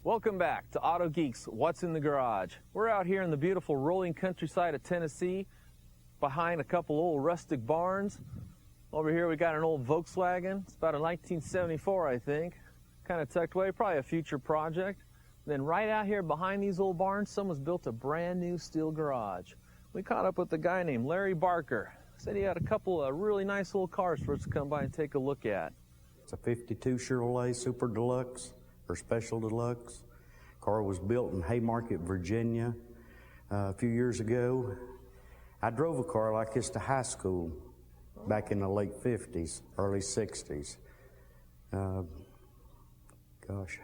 Welcome back to Auto Geeks, What's in the Garage. We're out here in the beautiful rolling countryside of Tennessee behind a couple old rustic barns. Over here we got an old Volkswagen. It's about a 1974, I think. Kind of tucked away, probably a future project. Then right out here behind these old barns, someone's built a brand new steel garage. We caught up with a guy named Larry Barker. Said he had a couple of really nice old cars for us to come by and take a look at. It's a 52 Chevrolet Super Deluxe or Special Deluxe. Car was built in Haymarket, Virginia a few years ago. I drove a car like this to high school back in the late 50s, early 60s. Gosh,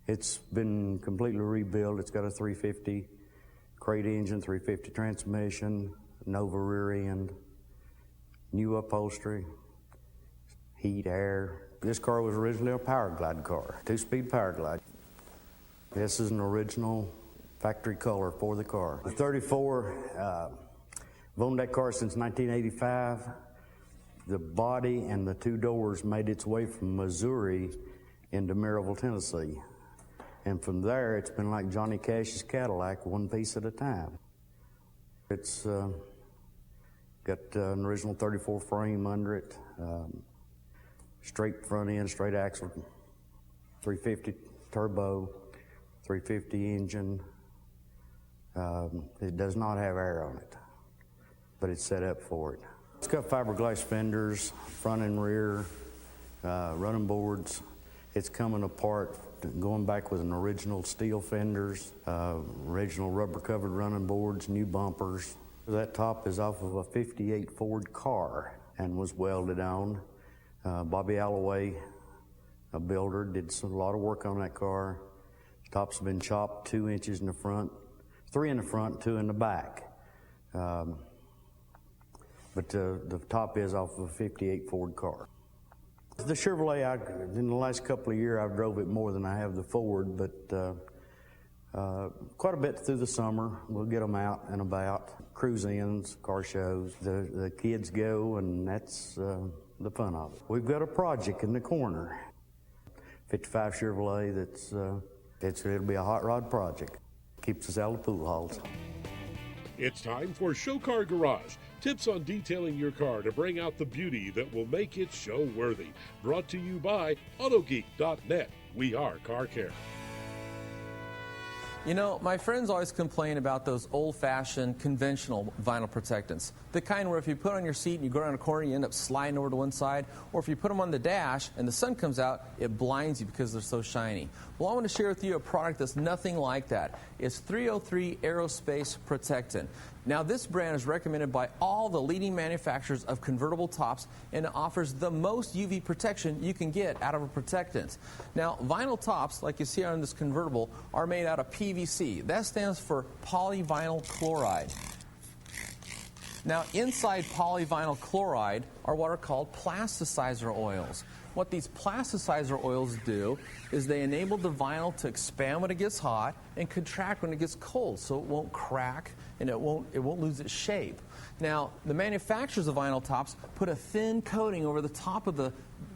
it's been completely rebuilt. It's got a 350 crate engine, 350 transmission, Nova rear end, new upholstery, heat, air. This car was originally a power glide car, 2-speed power glide. This is an original factory color for the car. The 34, I've owned that car since 1985. The body and the 2 doors made its way from Missouri into Maryville, Tennessee. And from there, it's been like Johnny Cash's Cadillac, one piece at a time. It's got an original 34 frame under it, straight front end, straight axle, 350 turbo, 350 engine. It does not have air on it, but it's set up for it. It's got fiberglass fenders, front and rear, running boards. It's coming apart, going back with an original steel fenders, original rubber covered running boards, new bumpers. That top is off of a 58 Ford car and was welded on. Bobby Alloway, a builder, did a lot of work on that car. Top's been chopped 2 inches in the front, 3 in the front, 2 in the back. But the top is off of a 58 Ford car. The Chevrolet, in the last couple of years, I've drove it more than I have the Ford, but quite a bit through the summer. We'll get them out and about, cruise-ins, car shows. The kids go, and that's the fun of it. We've got a project in the corner, 55 Chevrolet. It'll be a hot rod project. Keeps us out of pool halls. It's time for Show Car Garage. Tips on detailing your car to bring out the beauty that will make it show worthy. Brought to you by AutoGeek.net. We are Car Care. You know, my friends always complain about those old-fashioned, conventional vinyl protectants. The kind where if you put on your seat and you go around a corner, you end up sliding over to one side, or if you put them on the dash and the sun comes out, it blinds you because they're so shiny. Well, I want to share with you a product that's nothing like that. It's 303 Aerospace Protectant. Now, this brand is recommended by all the leading manufacturers of convertible tops, and it offers the most UV protection you can get out of a protectant. Now, vinyl tops, like you see on this convertible, are made out of PVC. That stands for polyvinyl chloride. Now, inside polyvinyl chloride are what are called plasticizer oils. What these plasticizer oils do is they enable the vinyl to expand when it gets hot and contract when it gets cold, so it won't crack and it won't lose its shape. Now, the manufacturers of vinyl tops put a thin coating over the top of the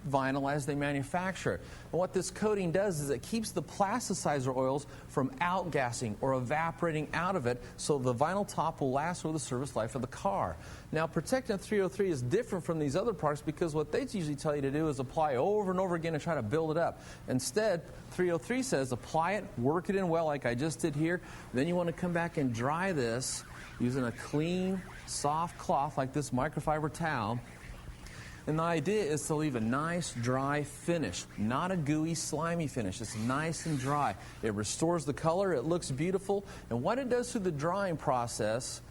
vinyl as they manufacture it. And what this coating does is it keeps the plasticizer oils from outgassing or evaporating out of it, so the vinyl top will last over the service life of the car. Now, Protectant 303 is different from these other products because what they usually tell you to do is apply over and over again and try to build it up. Instead, 303 says apply it, work it in well like I just did here. Then you want to come back and dry this using a clean, soft cloth like this microfiber towel. And the idea is to leave a nice, dry finish, not a gooey, slimy finish. It's nice and dry. It restores the color. It looks beautiful. And what it does through the drying process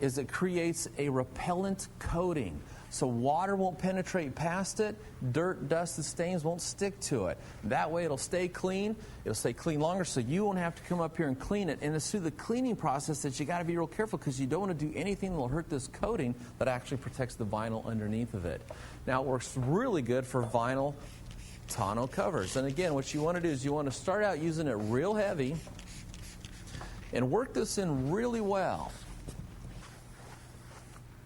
is it creates a repellent coating. So water won't penetrate past it, dirt, dust, and stains won't stick to it. That way it'll stay clean. It'll stay clean longer, so you won't have to come up here and clean it. And it's through the cleaning process that you got to be real careful, because you don't want to do anything that will hurt this coating that actually protects the vinyl underneath of it. Now, it works really good for vinyl tonneau covers. And again, what you want to do is you want to start out using it real heavy and work this in really well.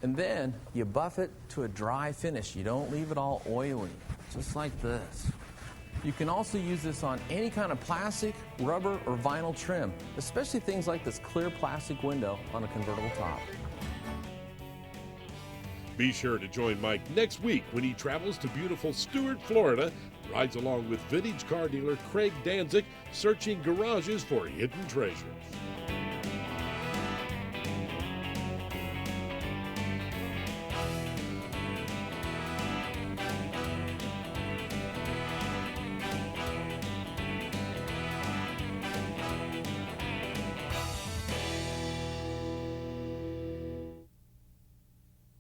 And then you buff it to a dry finish. You don't leave it all oily, just like this. You can also use this on any kind of plastic, rubber, or vinyl trim, especially things like this clear plastic window on a convertible top. Be sure to join Mike next week when he travels to beautiful Stuart, Florida, rides along with vintage car dealer Craig Danzig, searching garages for hidden treasures.